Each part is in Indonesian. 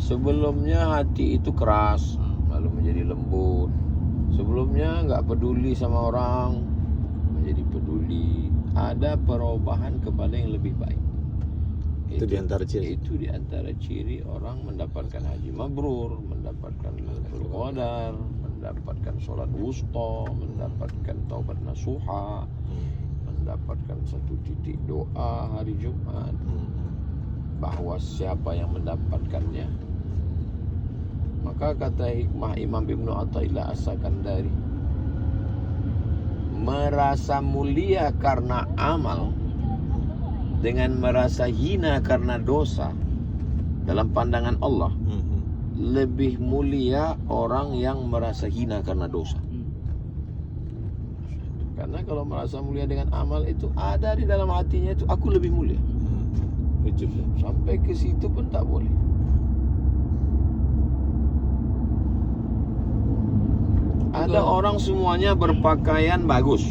Sebelumnya hati itu keras, lalu menjadi lembut. Sebelumnya nggak peduli sama orang, menjadi peduli. Ada perubahan kepada yang lebih baik. Itu di antara ciri. Itu di antara ciri orang mendapatkan haji mabrur, mendapatkan Lailatul Qadar, mendapatkan sholat wusta, mendapatkan taubat nasuha, mendapatkan satu titik doa hari Jumat. Bahwa siapa yang mendapatkannya, maka kata hikmah Imam Ibnu Athaillah As-Sakandari, merasa mulia karena amal dengan merasa hina karena dosa dalam pandangan Allah lebih mulia orang yang merasa hina karena dosa. Karena kalau merasa mulia dengan amal itu ada di dalam hatinya itu, aku lebih mulia. Sampai ke situ pun tak boleh. Ada orang semuanya berpakaian bagus.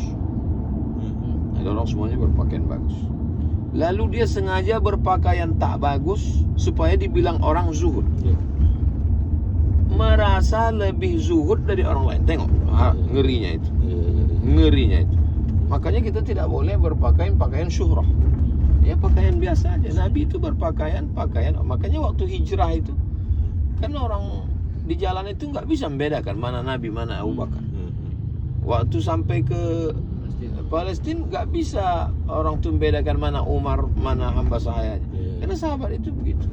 Ada orang semuanya berpakaian bagus. Lalu dia sengaja berpakaian tak bagus supaya dibilang orang zuhud. Merasa lebih zuhud dari orang lain. Tengok, ngerinya itu. Ngerinya itu. Makanya kita tidak boleh berpakaian pakaian syuhrah. Ya pakaian biasa aja. Nabi itu berpakaian makanya waktu hijrah itu kan orang di jalan itu nggak bisa membedakan mana Nabi mana Abu Bakar. Waktu sampai ke Palestina nggak bisa orang tuh membedakan mana Umar mana hamba sahaya. Karena sahabat itu begitu.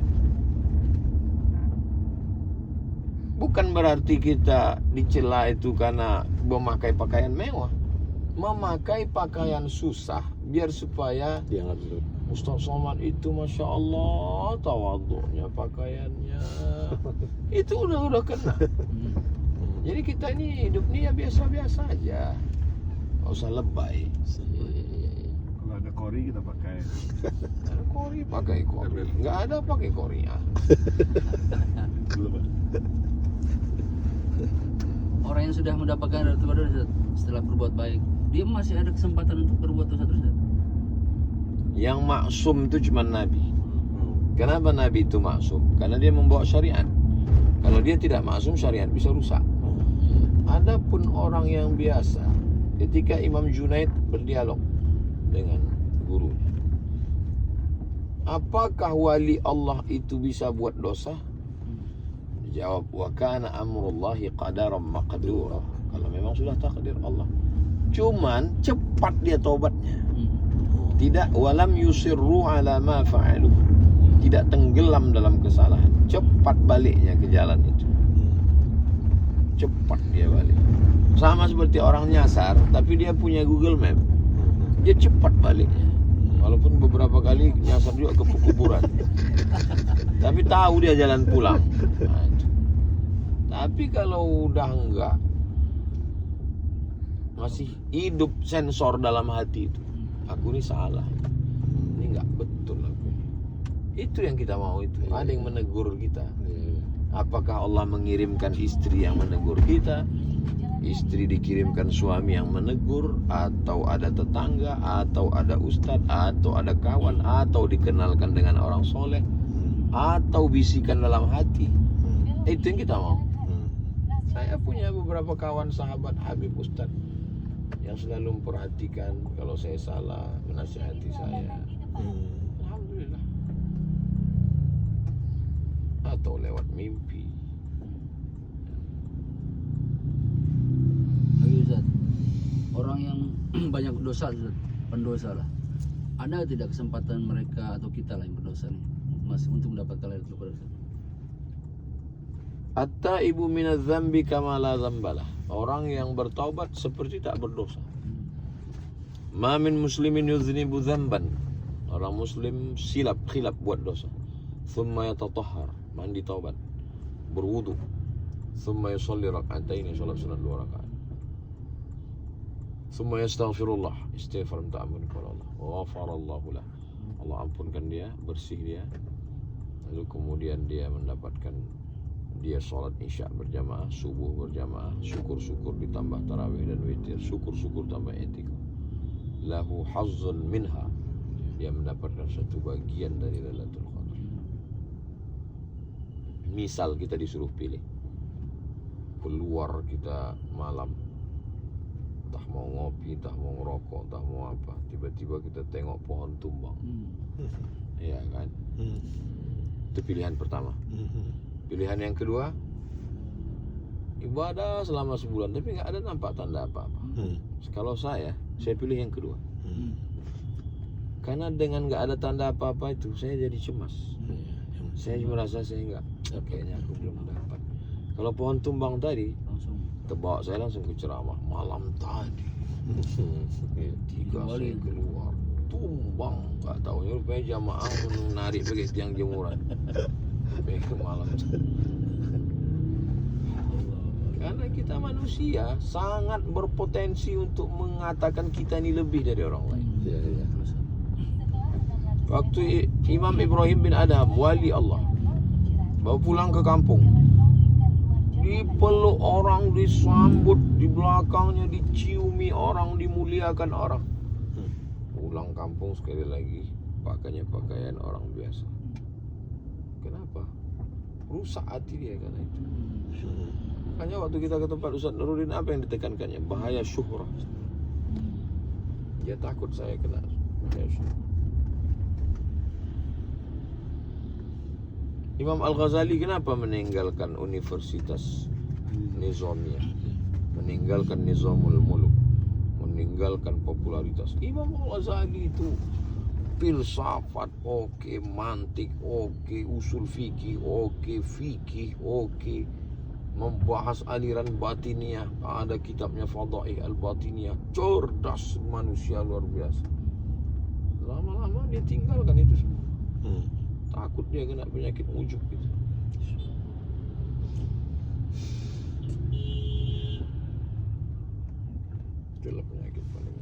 Bukan berarti kita dicela itu karena memakai pakaian mewah. Memakai pakaian susah biar supaya dianggap dulu. Ustaz Somad itu Masya Allah tawadhu'nya pakaiannya itu udah kena. Jadi kita ini hidup ini ya biasa-biasa aja, nggak usah lebay. Kalau ada kori kita pakai. Ada kori pakai kori, nggak ada pakai kori ya. Orang yang sudah mendapatkan Lailatul Qadar setelah berbuat baik, dia masih ada kesempatan untuk berbuat dosa terus. Yang maksum itu cuma Nabi. Kenapa Nabi itu maksum? Karena dia membawa syariat. Kalau dia tidak maksum, syariat bisa rusak. Adapun orang yang biasa, ketika Imam Junaid berdialog dengan gurunya, apakah wali Allah itu bisa buat dosa? Jawab, wa kana amrullahi qadaran maqdura. Kalau memang sudah takdir Allah. Cuman cepat dia taubatnya. Tidak walam yusirru ala ma fa'alu. Tidak tenggelam dalam kesalahan. Cepat baliknya ke jalan itu. Cepat dia balik. Sama seperti orang nyasar, tapi dia punya Google Map. Dia cepat baliknya. Walaupun beberapa kali nyasar juga ke kuburan. Tapi tahu dia jalan pulang. Nah, itu. Tapi kalau udah enggak, masih hidup sensor dalam hati itu. Aku ini salah, ini nggak betul aku. Itu yang kita mau itu. Ada yang menegur kita. Apakah Allah mengirimkan istri yang menegur kita? Istri dikirimkan suami yang menegur, atau ada tetangga, atau ada ustadz, atau ada kawan, atau dikenalkan dengan orang soleh, atau bisikan dalam hati. Itu yang kita mau. Saya punya beberapa kawan sahabat Habib Ustadz yang selalu memperhatikan kalau saya salah, menasihati saya. Alhamdulillah. Atau lewat mimpi. Ayo Ustaz, orang yang banyak dosa Ustaz, pendosa lah, ada tidak kesempatan mereka atau kita lah yang berdosa nih masih untuk mendapatkan Lailatul Qadar? At-taibu minadz dzambi kama la dzambalah. Orang yang bertaubat seperti tak berdosa. Ma min muslimin yuznibu dzamban. Orang muslim khilaf buat dosa. Thumma yatatahhar, mandi taubat, berwudu. Thumma yusalli rak'ataini, salat sunat 2 rakaat. Thumma yastaghfirullah, istighfar minta ampun kepada Allah. Ghafarallahu lah. Allah ampunkan dia, bersih dia. Lalu kemudian dia mendapatkan dia sholat isya berjamaah, subuh berjamaah, syukur-syukur ditambah tarawih dan witir, syukur-syukur tambah etik. Lahu hazzun minha, dia mendapatkan satu bagian dari Lailatul Qadar. Misal kita disuruh pilih, keluar kita malam, entah mau ngopi, entah mau ngerokok, entah mau apa, tiba-tiba kita tengok pohon tumbang, iya kan? Itu pilihan pertama. Pilihan yang kedua, ibadah selama sebulan tapi nggak ada nampak tanda apa-apa. Kalau saya pilih yang kedua. Karena dengan nggak ada tanda apa-apa itu saya jadi cemas. Saya merasa saya nggak, kayaknya aku belum dapat. Kalau pohon tumbang tadi, Langsung terbawa saya langsung ke ceramah. Malam tadi 3 saya keluar, tumbang, nggak tahu rupanya jamaah menarik pakai tiang jemuran. Sampai ke malam. Karena kita manusia sangat berpotensi untuk mengatakan kita ini lebih dari orang lain. Iya, iya. Waktu Imam Ibrahim bin Adham, wali Allah, bawa pulang ke kampung, dipeluk orang, disambut, di belakangnya diciumi orang, dimuliakan orang. Pulang kampung sekali lagi pakainya pakaian orang biasa. Kenapa? Rusak hati dia karena itu. Makanya waktu kita ke tempat Ustaz Nuruddin, apa yang ditekankannya? Bahaya syuhrah. Dia takut saya kena bahaya syuhrah. Imam Al-Ghazali kenapa meninggalkan Universitas Nizamiyah, meninggalkan Nizamul Muluk, meninggalkan popularitas? Imam Al-Ghazali itu filsafat oke, mantik oke, usul fikih oke, fikih oke, membahas aliran batiniah, ada kitabnya Fadaih Al-Batiniyah, cerdas manusia luar biasa. Lama-lama dia tinggalkan itu semua. Takut dia kena penyakit ujub gitu. Itulah penyakit paling